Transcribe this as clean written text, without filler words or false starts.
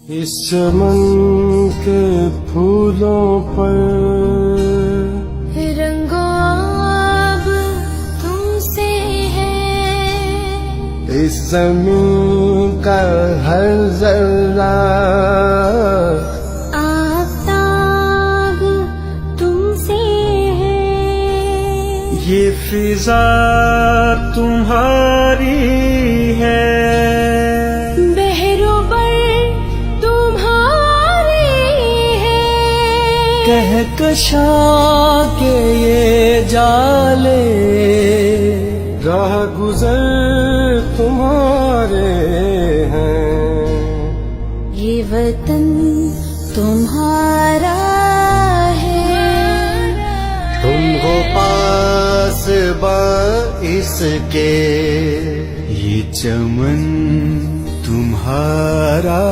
اس چمن کے پھولوں پر رنگو آب تم سے ہے، اس زمین کا ہر ذرہ آفتاب تم سے ہے، یہ فضا تمہاری ہے، کہکشاں کے یہ جالے راہ گزر تمہارے ہیں، یہ وطن تمہارا ہے، تم ہو پاس اس کے، یہ چمن تمہارا